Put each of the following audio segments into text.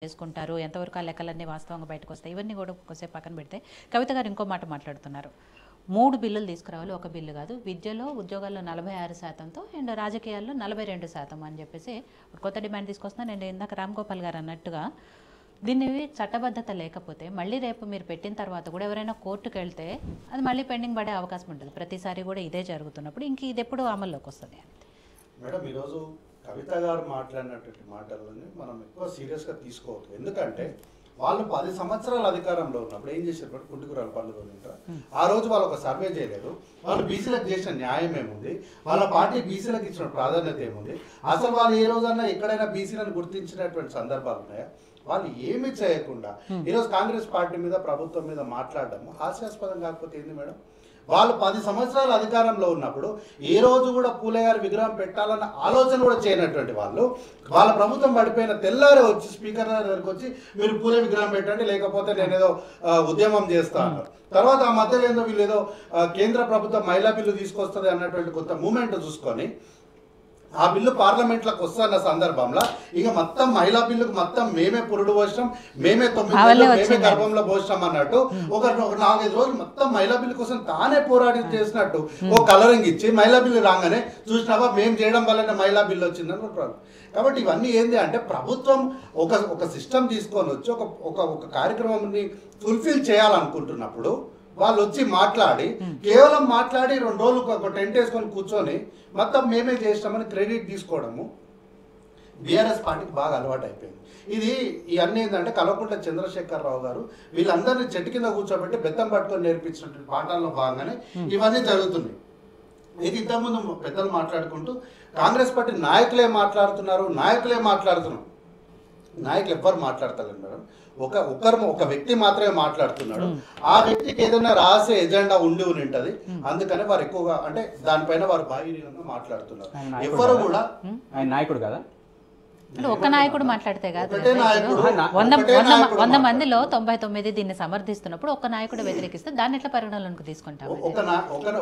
చేసుకుంటారు, ఎంతవరకు ఆ లెక్కలన్నీ వాస్తవంగా బయటకు వస్తాయి, ఇవన్నీ కూడా కొద్దిసేపు పక్కన పెడితే కవిత గారు ఇంకో మాట మాట్లాడుతున్నారు. 3 బిల్లులు తీసుకురావాలి, ఒక బిల్లు కాదు. విద్యలో ఉద్యోగాల్లో 46%తో అండ్ రాజకీయాల్లో 42% అని చెప్పేసి కొత్త డిమాండ్ తీసుకొస్తున్నారు. నేను ఇందాక రామ్ గోపాల్ గారు అన్నట్టుగా దీన్ని చట్టబద్ధత లేకపోతే మళ్ళీ రేపు మీరు పెట్టిన తర్వాత కూడా ఎవరైనా కోర్టుకు వెళ్తే అది మళ్ళీ పెండింగ్ పడే అవకాశం ఉంటుంది. ప్రతిసారి కూడా ఇదే జరుగుతున్నప్పుడు ఇంక ఇది ఎప్పుడు అమల్లోకి వస్తుంది? మేడం, ఈరోజు కవిత గారు మాట్లాడినటువంటి మాటలని మనం ఎక్కువ సీరియస్గా తీసుకోవద్దు. ఎందుకంటే వాళ్ళు 10 సంవత్సరాల అధికారంలో ఉన్నప్పుడు ఏం చేశారు? కుంటుకురాలు పనులు ఉంటారు. ఆ రోజు వాళ్ళు ఒక సర్వే చేయలేదు. వాళ్ళు బీసీలకు చేసిన న్యాయం ఏముంది, వాళ్ళ పార్టీ బీసీలకు ఇచ్చిన ప్రాధాన్యత ఏముంది, అసలు వాళ్ళు ఏ రోజన్నా ఎక్కడైనా బీసీలను గుర్తించినటువంటి సందర్భాలు ఉన్నాయా? వాళ్ళు ఏమి చేయకుండా ఈరోజు కాంగ్రెస్ పార్టీ మీద, ప్రభుత్వం మీద మాట్లాడడం హాస్యాస్పదం కాకపోతే ఏంది మేడం? వాళ్ళు 10 సంవత్సరాల అధికారంలో ఉన్నప్పుడు ఏ రోజు కూడా పూలే గారి విగ్రహం పెట్టాలన్న ఆలోచన కూడా చేయనటువంటి వాళ్ళు, వాళ్ళ ప్రభుత్వం పడిపోయిన తెల్లారే వచ్చి స్పీకర్ దగ్గరికి వచ్చి మీరు పూలే విగ్రహం పెట్టండి, లేకపోతే నేనేదో ఉద్యమం చేస్తా అన్నారు. తర్వాత ఆ మధ్యలో ఏదో వీళ్ళు ఏదో కేంద్ర ప్రభుత్వం మహిళా బిల్లు తీసుకొస్తుంది అన్నటువంటి కొంత మూమెంట్ చూసుకొని ఆ బిల్లు పార్లమెంట్లోకి వస్తున్న సందర్భంలో ఇక మొత్తం మహిళా బిల్లుకు మొత్తం మేమే పురుడు పోసాం, మేమే 9 మేమే గర్భంలో పోసాం అన్నట్టు ఒక 4-5 రోజులు మొత్తం మహిళా బిల్లు కోసం తానే పోరాడి చేసినట్టు ఒక కలరింగ్ ఇచ్చి మహిళా బిల్లు రాగానే చూసినావా మేము చేయడం వల్లనే మహిళా బిల్లు వచ్చిందని ప్రాబ్లం. కాబట్టి ఇవన్నీ ఏంది అంటే ప్రభుత్వం ఒక సిస్టమ్ తీసుకొని వచ్చి ఒక కార్యక్రమాన్ని ఫుల్ఫిల్ చేయాలనుకుంటున్నప్పుడు వాళ్ళు వచ్చి మాట్లాడి కేవలం మాట్లాడి 2 రోజులు ఒక టెంట్ వేసుకొని కూర్చొని మొత్తం మేమే చేస్తామని క్రెడిట్ తీసుకోవడము బీఆర్ఎస్ పార్టీకి బాగా అలవాటు అయిపోయింది. ఇవన్నీ ఏంటంటే కల్వకుంట్ల చంద్రశేఖరరావు గారు వీళ్ళందరినీ చెట్టు కింద కూర్చోబెట్టి బెత్తం పట్టుకొని నేర్పించినటువంటి పాఠాల్లో భాగంగానే ఇవన్నీ జరుగుతున్నాయి. ఇది ఇంతకుముందు పెద్దలు మాట్లాడుకుంటూ కాంగ్రెస్ పార్టీ నాయకులే మాట్లాడుతున్నారు. నాయకులు ఎవ్వరు మాట్లాడతారు మేడం. ఒక వ్యక్తి మాత్రమే మాట్లాడుతున్నాడు. ఆ వ్యక్తికి ఏదైనా రాసే ఎజెండా ఉండి ఉంటుంది. అందుకని వారు ఎక్కువగా అంటే దానిపైన వారు బాహ్యంగా మాట్లాడుతున్నారు. ఎవరు కూడా ఆయన నాయకుడు కదా, ఒక్క నాయకుడు మాట్లాడితే కాదు. 100 మందిలో 99 దీన్ని సమర్థిస్తున్నప్పుడు ఒక్క నాయకుడు వ్యతిరేకిస్తే దాన్ని ఎట్లా పరిగణలోకి తీసుకుంటాం?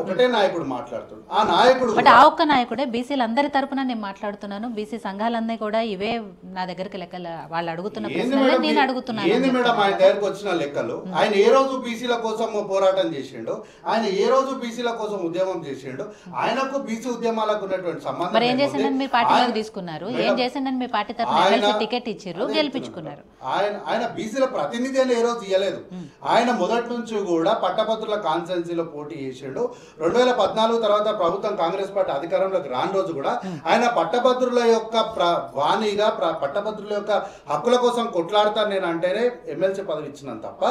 ఒకటే నాయకుడు మాట్లాడుతున్నాడు. ఆ నాయకుడు బట్ ఆ ఒక్క నాయకుడే బీసీలు అందరి తరపున నేను మాట్లాడుతున్నాను, బీసీ సంఘాలన్నీ కూడా ఇవే నా దగ్గరికి లెక్కలు వాళ్ళు అడుగుతున్న ప్రశ్నలే నేను అడుగుతున్నాను. ఏంది మేడం ఆయన దగ్గరకు వచ్చిన లెక్కలు? ఆయన ఏ రోజు బీసీల కోసం పోరాటం చేసిండు? ఆయన ఏ రోజు బీసీల కోసం ఉద్యమం చేసిండు? ఆయనకు బీసీ ఉద్యమాలకు ఉన్నటువంటి సంబంధం మరి ఏం చేసిందని మీరు పార్టీలోకి తీసుకున్నారు? ఏం చేసిందని మీ పార్టీ తరపున ఎమ్మెల్సీ టికెట్ ఇచ్చారు, గెలిపించుకున్నారు. ఆయన బీసీల ప్రతినిధి అని ఏ రోజు ఇవ్వలేదు. ఆయన మొదటి నుంచి కూడా పట్టభద్రుల కాన్స్టిట్యున్సీలో పోటీ చేసిండు. 2014 తర్వాత ప్రభుత్వం కాంగ్రెస్ పార్టీ అధికారంలోకి రాని రోజు కూడా ఆయన పట్టభద్రుల యొక్క వాణిగా పట్టభద్రుల యొక్క హక్కుల కోసం కొట్లాడతాను నేను అంటేనే ఎమ్మెల్సీ పదవి ఇచ్చినాను తప్ప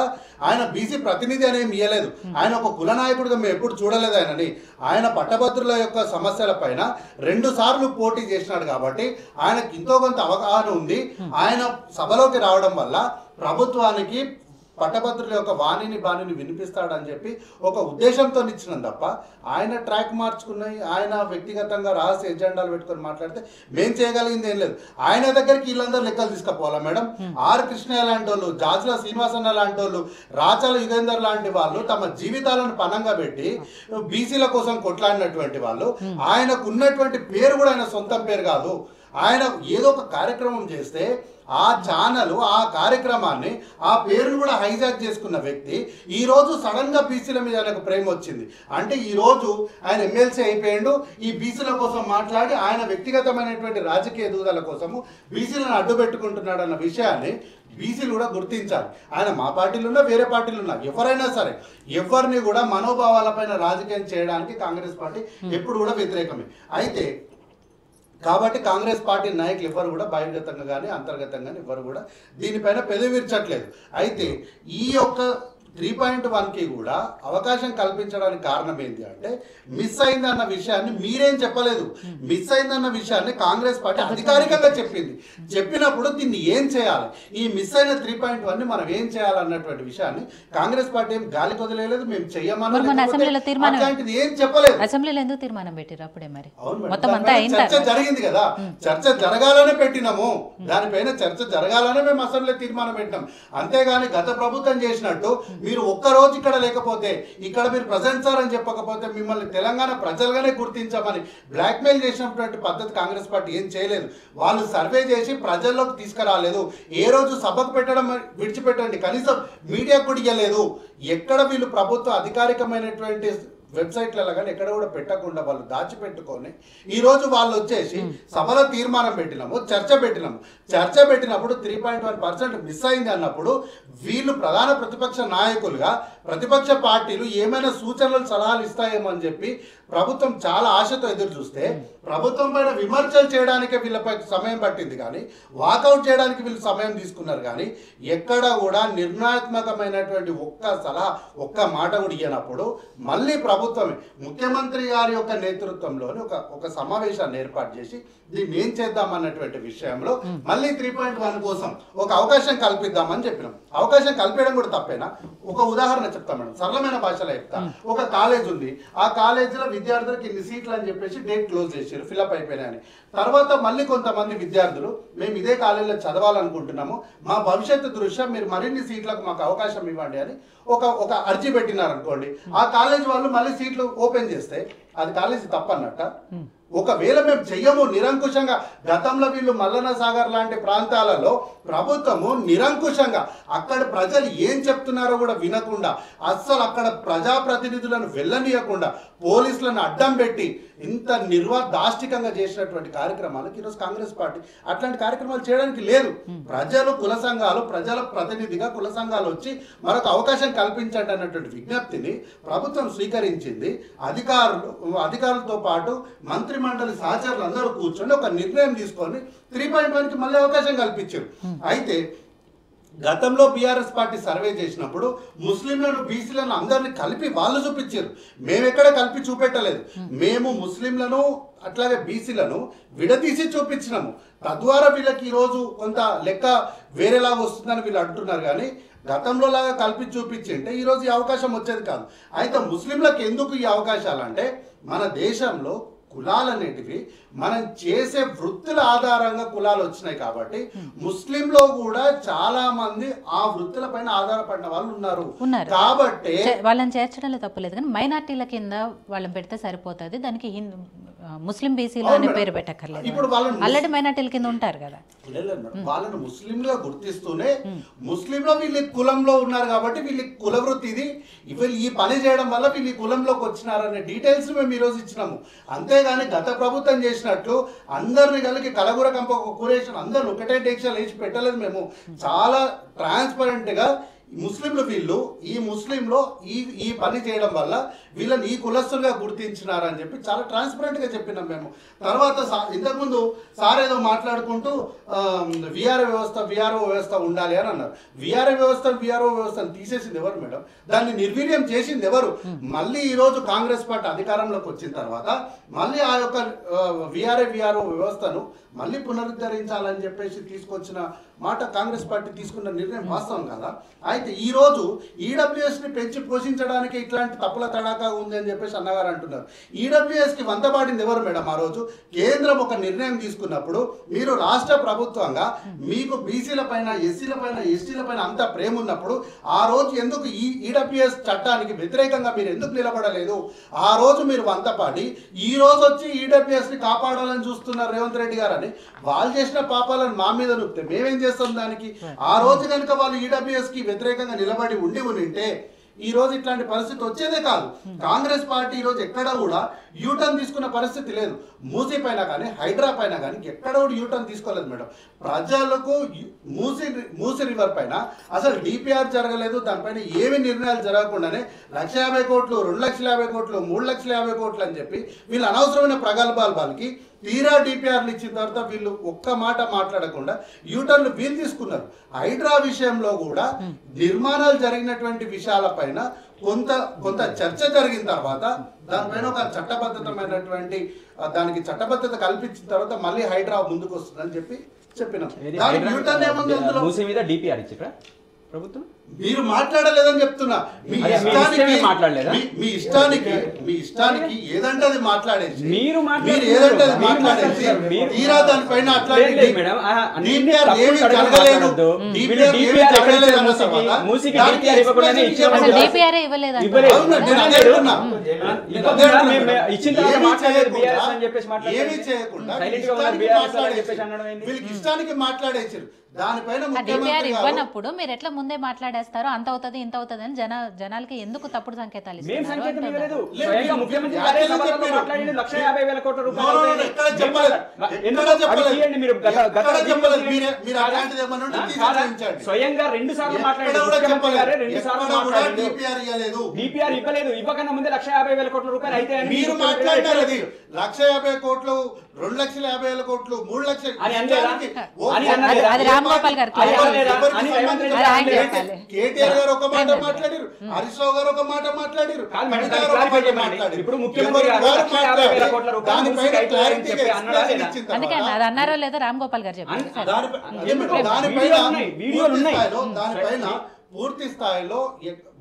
ఆయన బీసీ ప్రతినిధి అనేమి ఇవ్వలేదు. ఆయన ఒక కుల నాయకుడిగా మేము ఎప్పుడు చూడలేదు ఆయనని. ఆయన పట్టభద్రుల యొక్క సమస్యల పైన 2 సార్లు పోటీ చేసినాడు కాబట్టి ఆయనకి ఎంతో కొంత అవగాహన ఉంది. ఆయన సభలోకి రావడం వల్ల ప్రభుత్వానికి పట్టభద్రుల యొక్క బాణిని వినిపిస్తాడని చెప్పి ఒక ఉద్దేశంతో ఇచ్చినాం తప్ప ఆయన ట్రాక్ మార్చుకున్నాయి. ఆయన వ్యక్తిగతంగా రహస్య ఎజెండాలు పెట్టుకొని మాట్లాడితే మేము చేయగలిగింది ఏం లేదు. ఆయన దగ్గరికి వీళ్ళందరూ లెక్కలు తీసుకుపోవాలా మేడం? ఆర్ కృష్ణయ్య లాంటి వాళ్ళు, జాజుల శ్రీనివాసన్న లాంటి వాళ్ళు, రాచల యుగేందర్ లాంటి వాళ్ళు తమ జీవితాలను పణంగా పెట్టి బీసీల కోసం కొట్లాడినటువంటి వాళ్ళు. ఆయనకు ఉన్నటువంటి పేరు కూడా ఆయన సొంత పేరు కాదు. ఆయన ఏదో ఒక కార్యక్రమం చేస్తే ఆ ఛానల్ ఆ కార్యక్రమాన్ని ఆ పేరును కూడా హైజాక్ చేసుకున్న వ్యక్తి ఈరోజు సడన్గా బీసీల మీద ఆయనకు ప్రేమ వచ్చింది అంటే ఈరోజు ఆయన ఎమ్మెల్సీ అయిపోయాడు. ఈ బీసీల కోసం మాట్లాడి ఆయన వ్యక్తిగతమైనటువంటి రాజకీయ ఎదుగుదల కోసము బీసీలను అడ్డు పెట్టుకుంటున్నాడు అన్న విషయాన్ని బీసీలు కూడా గుర్తించాలి. ఆయన మా పార్టీలు ఉన్నా, వేరే పార్టీలు ఉన్నా, ఎవరైనా సరే ఎవరిని కూడా మనోభావాలపైన రాజకీయం చేయడానికి కాంగ్రెస్ పార్టీ ఎప్పుడు కూడా వ్యతిరేకమే. అయితే కాబట్టి కాంగ్రెస్ పార్టీ నాయకులు ఎవరు కూడా బహిర్గతంగా కానీ అంతర్గతంగా కానీ ఎవరు కూడా దీనిపైన పెదవిర్చట్లేదు. అయితే ఈ యొక్క 3.1కి కూడా అవకాశం కల్పించడానికి కారణం ఏంటి అంటే మిస్ అయిందన్న విషయాన్ని మీరేం చెప్పలేదు. మిస్ అయిందన్న విషయాన్ని కాంగ్రెస్ పార్టీ అధికారికంగా చెప్పింది. చెప్పినప్పుడు దీన్ని ఏం చేయాలి, ఈ మిస్ అయిన 3.1ని మనం ఏం చేయాలన్నటువంటి విషయాన్ని కాంగ్రెస్ పార్టీ ఏం గాలి కొదిలేదు. మేము చెయ్యమని ఏం చెప్పలేదు. అసెంబ్లీలో ఎందుకు తీర్మానం పెట్టారు అప్పుడే? మరి చర్చ జరిగింది కదా, చర్చ జరగాలనే పెట్టినాము. దానిపైన చర్చ జరగాలనే మేము అసెంబ్లీలో తీర్మానం పెట్టినాం. అంతేగాని గత ప్రభుత్వం చేసినట్టు మీరు ఒక్కరోజు ఇక్కడ లేకపోతే, ఇక్కడ మీరు ప్రజెంట్ సార్ అని చెప్పకపోతే మిమ్మల్ని తెలంగాణ ప్రజలుగానే గుర్తించమని బ్లాక్మెయిల్ చేసినటువంటి పద్ధతి కాంగ్రెస్ పార్టీ ఏం చేయలేదు. వాళ్ళు సర్వే చేసి ప్రజల్లోకి తీసుకురాలేదు. ఏ రోజు సభకు పెట్టడం విడిచిపెట్టండి, కనీసం మీడియా కూడా ఇవ్వలేదు. ఎక్కడ వీళ్ళు ప్రభుత్వ అధికారికమైనటువంటి వెబ్సైట్లలో కానీ ఎక్కడ కూడా పెట్టకుండా వాళ్ళు దాచిపెట్టుకొని ఈరోజు వాళ్ళు వచ్చేసి సభలో తీర్మానం పెట్టినాము, చర్చ పెట్టినప్పుడు 3.1% మిస్ అయింది అన్నప్పుడు వీళ్ళు ప్రధాన ప్రతిపక్ష నాయకులుగా ప్రతిపక్ష పార్టీలు ఏమైనా సూచనలు సలహాలు ఇస్తాయేమో అని చెప్పి ప్రభుత్వం చాలా ఆశతో ఎదురు చూస్తే ప్రభుత్వం పైన విమర్శలు చేయడానికే వీళ్ళపై సమయం పట్టింది, కానీ వాకౌట్ చేయడానికి వీళ్ళు సమయం తీసుకున్నారు. కానీ ఎక్కడ కూడా నిర్ణయాత్మకమైనటువంటి ఒక్క సలహా ఒక్క మాట కూడా ఇయ్యనప్పుడు మళ్ళీ ప్రభుత్వమే ముఖ్యమంత్రి గారి యొక్క నేతృత్వంలోని ఒక సమావేశాన్ని ఏర్పాటు చేసి దీన్ని ఏం చేద్దామన్నటువంటి విషయంలో మళ్ళీ 3.1 కోసం ఒక అవకాశం కల్పిద్దామని చెప్పినాం. అవకాశం కల్పించడం కూడా తప్పేనా? ఒక ఉదాహరణ చెప్తా మేడం, సరళమైన భాషలో చెప్తా. ఒక కాలేజ్ ఉంది, ఆ కాలేజీలో విద్యార్థులకు ఇన్ని సీట్లు అని చెప్పేసి డేట్ క్లోజ్ చేశారు, ఫిల్అప్ అయిపోయినాయని. తర్వాత మళ్ళీ కొంతమంది విద్యార్థులు మేము ఇదే కాలేజీలో చదవాలనుకుంటున్నాము, మా భవిష్యత్తు దృష్ట్యా మీరు మరిన్ని సీట్లకు మాకు అవకాశం ఇవ్వండి అని ఒక అర్జీ పెట్టినారనుకోండి. ఆ కాలేజ్ వాళ్ళు మళ్ళీ సీట్లు ఓపెన్ చేస్తే అది కాలేజీ తప్పన్నట్ట? ఒకవేళ మేము చెయ్యము నిరంకుశంగా, గతంలో వీళ్ళు మల్లన్న సాగర్ లాంటి ప్రాంతాలలో ప్రభుత్వము నిరంకుశంగా అక్కడ ప్రజలు ఏం చెప్తున్నారో కూడా వినకుండా, అస్సలు అక్కడ ప్రజాప్రతినిధులను వెళ్ళనీయకుండా పోలీసులను అడ్డం పెట్టి ఇంత దాష్టికంగా చేసినటువంటి కార్యక్రమాలకు ఈరోజు కాంగ్రెస్ పార్టీ అట్లాంటి కార్యక్రమాలు చేయడానికి లేదు. ప్రజలు కుల సంఘాలు, ప్రజల ప్రతినిధిగా కుల సంఘాలు వచ్చి మరొక అవకాశం కల్పించండి అన్నటువంటి విజ్ఞప్తిని ప్రభుత్వం స్వీకరించింది. అధికారులతో పాటు మంత్రిమండలి సహచరులు అందరూ కూర్చొని ఒక నిర్ణయం తీసుకొని 3.1కి మళ్ళీ అవకాశం కల్పించారు. అయితే గతంలో బీఆర్ఎస్ పార్టీ సర్వే చేసినప్పుడు ముస్లింలను బీసీలను అందరినీ కలిపి వాళ్ళు చూపించారు. మేమెక్కడ కలిపి చూపెట్టలేదు. మేము ముస్లింలను అట్లాగే బీసీలను విడదీసి చూపించినాము. తద్వారా వీళ్ళకి ఈరోజు కొంత లెక్క వేరేలాగా వస్తుందని వీళ్ళు అంటున్నారు. కానీ గతంలో లాగా కలిపి చూపించింటే ఈరోజు ఈ అవకాశం వచ్చేది కాదు. అయితే ముస్లింలకు ఎందుకు ఈ అవకాశాలు అంటే, మన దేశంలో కులాలు అనేటివి మనం చేసే వృత్తుల ఆధారంగా కులాలు వచ్చినాయి కాబట్టి ముస్లింలో కూడా చాలా మంది ఆ వృత్తుల పైన ఆధారపడిన వాళ్ళు ఉన్నారు. కాబట్టి వాళ్ళని చేర్చడంలో తప్పలేదు, కానీ మైనార్టీల కింద వాళ్ళని పెడితే సరిపోతుంది, దానికి ముస్లిం బీసీలో అనే పేరు పెట్టక్కర్లేదు. ఇప్పుడు వాళ్ళని ఆల్రెడీ మైనార్టీల కింద ఉంటారు కదా, వాళ్ళను ముస్లింలుగా గుర్తిస్తూనే ముస్లింలో వీళ్ళు కులంలో ఉన్నారు కాబట్టి వీళ్ళకి కుల వృత్తి ఇది, వీళ్ళు ఈ పని చేయడం వల్ల వీళ్ళు ఈ కులంలోకి వచ్చినారనే డీటెయిల్స్ మేము ఈరోజు ఇచ్చినాము. అంతేగాని గత ప్రభుత్వం చేసినట్లు అందరిని కలిగి కలగూర కంప కూరేషన్ అందరూ ఒకటే డెసిషన్ వేసి పెట్టలేదు. మేము చాలా ట్రాన్స్పరెంట్గా ముస్లింలు వీళ్ళు ఈ ముస్లింలో ఈ పని చేయడం వల్ల వీళ్ళని ఈ కులస్తులుగా గుర్తించినారని చెప్పి చాలా ట్రాన్స్పరెంట్గా చెప్పినాం మేము. తర్వాత ఇంతకుముందు సార్ ఏదో మాట్లాడుకుంటూ విఆర్ఓ వ్యవస్థ ఉండాలి అని అన్నారు. విఆర్ఓ వ్యవస్థను తీసేసింది ఎవరు మేడం? దాన్ని నిర్వీర్యం చేసింది ఎవరు? మళ్ళీ ఈరోజు కాంగ్రెస్ పార్టీ అధికారంలోకి వచ్చిన తర్వాత మళ్ళీ ఆ యొక్క విఆర్ఓ వ్యవస్థను మళ్ళీ పునరుద్ధరించాలని చెప్పేసి తీసుకొచ్చిన మాట కాంగ్రెస్ పార్టీ తీసుకున్న నిర్ణయం వాస్తవం కదా. అయితే ఈరోజు ఈడబ్ల్యూఎస్ని పెంచి పోషించడానికి ఇట్లాంటి తప్పుల తడాకా ఉంది అని చెప్పేసి అన్నగారు అంటున్నారు. ఈడబ్ల్యూఎస్కి వంతపాడింది ఎవరు మేడం? ఆ రోజు కేంద్రం ఒక నిర్ణయం తీసుకున్నప్పుడు మీరు రాష్ట్ర ప్రభుత్వంగా మీకు బీసీల పైన, ఎస్సీల పైన, ఎస్టీల పైన అంత ప్రేమ ఉన్నప్పుడు ఆ రోజు ఎందుకు ఈ ఈడబ్ల్యూఎస్ చట్టానికి వ్యతిరేకంగా మీరు ఎందుకు నిలబడలేదు? ఆ రోజు మీరు వంతపాడి ఈ రోజు వచ్చి ఈడబ్ల్యూఎస్ని కాపాడాలని చూస్తున్నారు రేవంత్ రెడ్డి గారు అని వాళ్ళు చేసిన పాపాలను మా మీద నొప్పితే మేమేం చేస్తాం దానికి? ఆ రోజు కనుక వాళ్ళు ఈడబ్ల్యూఎస్కి వ్యతిరేకంగా నిలబడి ఉంటే ఈ రోజు ఇట్లాంటి పరిస్థితి వచ్చేదే కాదు. కాంగ్రెస్ పార్టీ ఈరోజు ఎక్కడ కూడా యూటర్న్ తీసుకున్న పరిస్థితి లేదు. మూసీ పైన కానీ హైడ్రా పైన కానీ ఎక్కడ కూడా యూటర్న్ తీసుకోలేదు మేడం. ప్రజలకు మూసీ రివర్ పైన అసలు డిపిఆర్ జరగలేదు, దానిపైన ఏమి నిర్ణయాలు జరగకుండానే 1,50,000 కోట్లు, 2,50,000 కోట్లు, 3,50,000 కోట్లు అని చెప్పి వీళ్ళు అనవసరమైన ప్రగల్భాలు వాళ్ళకి తీరా డిపిఆర్లు ఇచ్చిన తర్వాత వీళ్ళు ఒక్క మాట మాట్లాడకుండా యూటర్న్లు వీళ్ళు తీసుకున్నారు. హైడ్రా విషయంలో కూడా నిర్మాణాలు జరిగినటువంటి విషయాలపైన కొంత చర్చ జరిగిన తర్వాత దానిపైన ఒక చట్టబద్ధతమైనటువంటి దానికి చట్టబద్ధత కల్పించిన తర్వాత మళ్ళీ హైడ్రా ముందుకు వస్తుందని చెప్పినాం. మూసీ మీద డిపిఆర్ ఇచ్చారా ప్రభుత్వం? మీరు మాట్లాడలేదని చెప్తున్నా. మీ ఇష్టానికి ఏదంటే అది మాట్లాడేసి మీరు ఏదంటే అది మాట్లాడేసి తీరా దానిపైన ఏమీ చేయకుండా వీళ్ళకి ఇష్టానికి మాట్లాడేసారు. దానిపైన ఇవ్వనప్పుడు మీరు ఎట్లా ముందే మాట్లాడేస్తారో అంత అవుతుంది ఇంత అవుతుంది అని జనాలకి ఎందుకు తప్పుడు సంకేతాలు స్వయంగా 2 సార్లు మాట్లాడారు. ఇవ్వలేదు. ఇవ్వకన్నా ముందే 1,50,000 కోట్ల రూపాయలు అయితే మీరు మాట్లాడారు. 1,50,000 కోట్లు, 2,50,000 కోట్లు, 3 లక్షలు రామ్గోపాల్ గారు కేటీఆర్ గారు ఒక మాట మాట్లాడారు, హరీష్ రావు గారు ఒక మాట మాట్లాడారు. ఇప్పుడు ముఖ్యమంత్రి అందుకే అది అన్నారో లేదో రామ్గోపాల్ గారు చెప్పారు. దానిపైన పూర్తి స్థాయిలో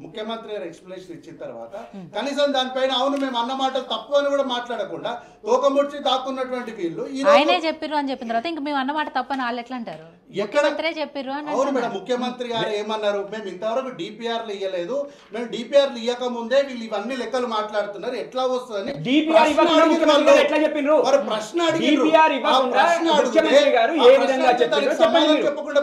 ముఖ్యమంత్రి గారు ఎక్స్ప్లెనేషన్ ఇచ్చిన తర్వాత కనీసం దానిపైన అవును మేము అన్న మాట తప్పు అని కూడా మాట్లాడకుండా తోకముడిచి దాక్కున్నటువంటి వీళ్ళు ఆయనే చెప్పారు అని చెప్పిన తర్వాత ఇంక మేము అన్నమాట తప్పని వాళ్ళు ఎట్లా అంటారు? ఎక్కడ చెప్పారు అని అవును మేడం, ముఖ్యమంత్రి గారు ఏమన్నారు, మేము ఇంతవరకు డిపిఆర్లు ఇవ్వలేదు, మేము డిపిఆర్లు ఇవ్వక ముందే వీళ్ళు ఇవన్నీ లెక్కలు మాట్లాడుతున్నారు, ఎట్లా వస్తుందని ప్రశ్న అడిగారు. చెప్పకుండా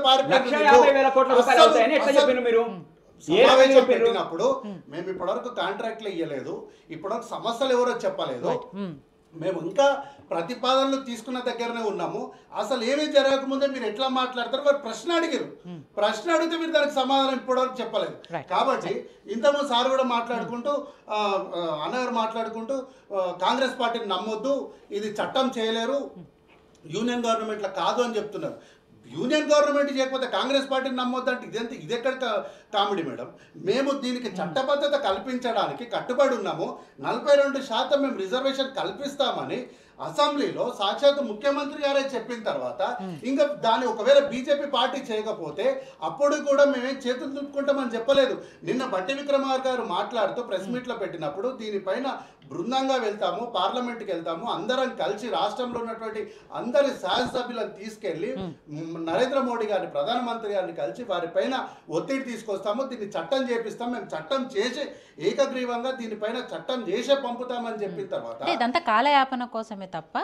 పెట్టినప్పుడు మేము ఇప్పటివరకు కాంట్రాక్ట్లు ఇవ్వలేదు, ఇప్పటివరకు సమస్యలు ఎవరో చెప్పలేదు, మేము ఇంకా ప్రతిపాదనలు తీసుకున్న దగ్గరనే ఉన్నాము, అసలు ఏమీ జరగకముందే మీరు ఎట్లా మాట్లాడతారు? వారు ప్రశ్న అడిగారు. ప్రశ్న అడిగితే మీరు దానికి సమాధానం ఇప్పటివరకు చెప్పలేదు. కాబట్టి ఇంతకుముందు సార్ కూడా మాట్లాడుకుంటూ అన్నగారు మాట్లాడుకుంటూ కాంగ్రెస్ పార్టీని నమ్మొద్దు, ఇది చట్టం చేయలేరు, యూనియన్ గవర్నమెంట్లో కాదు అని చెప్తున్నారు. యూనియన్ గవర్నమెంట్ చేయకపోతే కాంగ్రెస్ పార్టీని నమ్మొద్దంటే ఇదెక్కడ కామెడీ మేడం? మేము దీనికి చట్టబద్ధత కల్పించడానికి కట్టుబడి ఉన్నాము. 42% మేము రిజర్వేషన్ కల్పిస్తామని అసెంబ్లీలో సాక్షాత్ ముఖ్యమంత్రి గారే చెప్పిన తర్వాత ఇంకా దాన్ని ఒకవేళ బీజేపీ పార్టీ చేయకపోతే అప్పుడు కూడా మేమేం చేతులు దులుపుకుంటామని చెప్పలేదు. నిన్న బట్టి విక్రమార్క గారు మాట్లాడుతూ ప్రెస్ మీట్లో పెట్టినప్పుడు దీనిపైన బృందంగా వెళ్తాము, పార్లమెంట్కి వెళ్తాము, అందరం కలిసి రాష్ట్రంలో ఉన్నటువంటి అందరి శాసనసభ్యులను తీసుకెళ్లి నరేంద్ర మోడీ గారిని, ప్రధానమంత్రి గారిని కలిసి వారిపైన ఒత్తిడి తీసుకొస్తాము, దీన్ని చట్టం చేపిస్తాం, మేము చట్టం చేసి ఏకగ్రీవంగా దీనిపైన చట్టం చేసే పంపుతామని చెప్పిన తర్వాత ఇదంతా కాలయాపన కోసమే తప్ప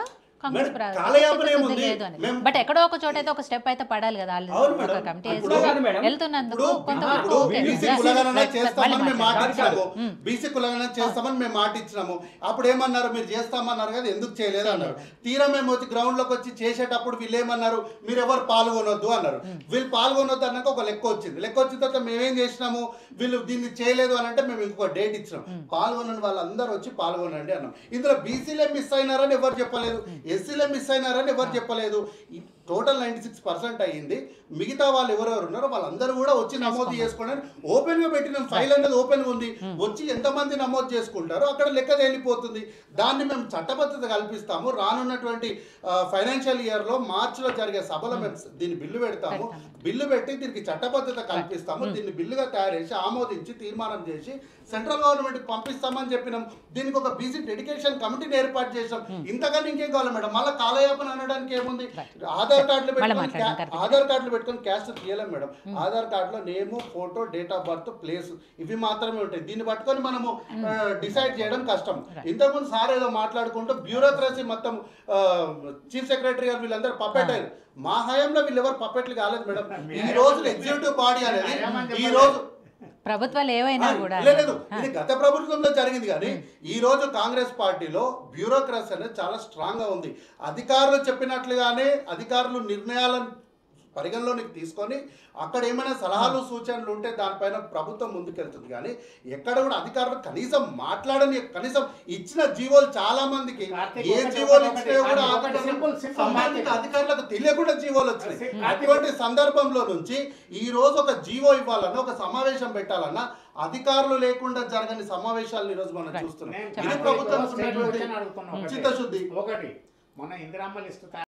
బట్ ఎక్కడో ఒక చోట అయితే ఒక స్టెప్ అయితే పడాలి కదా. వెళ్తున్నందుకు కొంతవరకు బీసీ కులగణన చేస్తామని మేము మాట ఇచ్చినాము. అప్పుడు ఏమన్నారు, మీరు చేస్తామన్నారు కదా, ఎందుకు చేయలేదు అన్నారు. తీరా మేము వచ్చి గ్రౌండ్ లోకి వచ్చి చేసేటప్పుడు వీళ్ళు ఏమన్నారు, మీరు ఎవరు పాల్గొనొద్దు అన్నారు. వీళ్ళు పాల్గొనొద్దు అన్నాక ఒక లెక్క వచ్చింది. లెక్క వచ్చిన తర్వాత మేమేం చేసినాము, వీళ్ళు దీన్ని చేయలేదు అని అంటే మేము ఇంకొక డేట్ ఇచ్చినాం. పాల్గొనని వాళ్ళందరూ వచ్చి పాల్గొనండి అన్నాం. ఇందులో బీసీలే మిస్ అయినారని ఎవరు చెప్పలేదు, ఎస్సీలే మిస్ అయినారని ఎవరు చెప్పలేదు. టోటల్ 96% అయ్యింది. మిగతా వాళ్ళు ఎవరెవరు ఉన్నారో వాళ్ళందరూ కూడా వచ్చి నమోదు చేసుకోవడానికి ఓపెన్ గా పెట్టిన ఫైల్ అనేది ఓపెన్ ఉంది. వచ్చి ఎంతమంది నమోదు చేసుకుంటారో అక్కడ లెక్క తేలిపోతుంది. దాన్ని మేము చట్టబద్ధత కల్పిస్తాము. రానున్నటువంటి ఫైనాన్షియల్ ఇయర్ లో మార్చిలో జరిగే సభలో మేము దీన్ని బిల్లు పెడతాము. బిల్లు పెట్టి దీనికి చట్టబద్ధత కల్పిస్తాము. దీన్ని బిల్లుగా తయారు చేసి ఆమోదించి తీర్మానం చేసి సెంట్రల్ గవర్నమెంట్ పంపిస్తామని చెప్పినాం. దీనికి ఒక బీసీ డెడికేషన్ కమిటీని ఏర్పాటు చేసాం. ఇంతకన్నా ఇంకేం కావాలి మేడం? మళ్ళీ కాలయాపన అనడానికి ఏముంది? ఆధార్ కార్డులు పెట్టుకొని క్యాస్ట్ తీయలేం మేడం. ఆధార్ కార్డులో name, photo, date of birth, place ఇవి మాత్రమే ఉంటాయి. దీన్ని పట్టుకొని మనము డిసైడ్ చేయడం కష్టం. ఇంతకుముందు సార్ ఏదో మాట్లాడుకుంటూ బ్యూరోక్రసీ మొత్తం చీఫ్ సెక్రటరీ గారు వీళ్ళందరూ పప్పెట్ అయ్యారు. మా హయాంలో వీళ్ళు ఎవరు పప్పెట్లు కాలేదు మేడం. ఈ రోజు ఎగ్జిక్యూటివ్ బాడీ అనేది ఈ రోజు ప్రభుత్వాలు ఏవైనా కూడా లేదు, ఇది గత ప్రభుత్వంలో జరిగింది. కానీ ఈ రోజు కాంగ్రెస్ పార్టీలో బ్యూరోక్రసీ అనేది చాలా స్ట్రాంగ్ గా ఉంది. అధికారులు చెప్పినట్లుగానే అధికారులు నిర్ణయాలను పరిగణలోనికి తీసుకొని అక్కడ ఏమైనా సలహాలు సూచనలు ఉంటే దానిపైన ప్రభుత్వం ముందుకెళ్తుంది. కానీ ఎక్కడ కూడా అధికారులు కనీసం మాట్లాడని, కనీసం ఇచ్చిన జీవోలు చాలా మందికి ఏ జీవోలు ఇచ్చినా కూడా సంబంధిత అధికారులకు తెలియకుండా జీవోలు వచ్చినాయి. అటువంటి సందర్భంలో నుంచి ఈ రోజు ఒక జీవో ఇవ్వాలన్నా, ఒక సమావేశం పెట్టాలన్నా అధికారులు లేకుండా జరగని సమావేశాలు ఈ రోజు మనం చూస్తున్నాం. ఇది ప్రభుత్వం చిత్తశుద్ధి. ఒకటి మొన్న ఇందిరమ్మ లిస్టు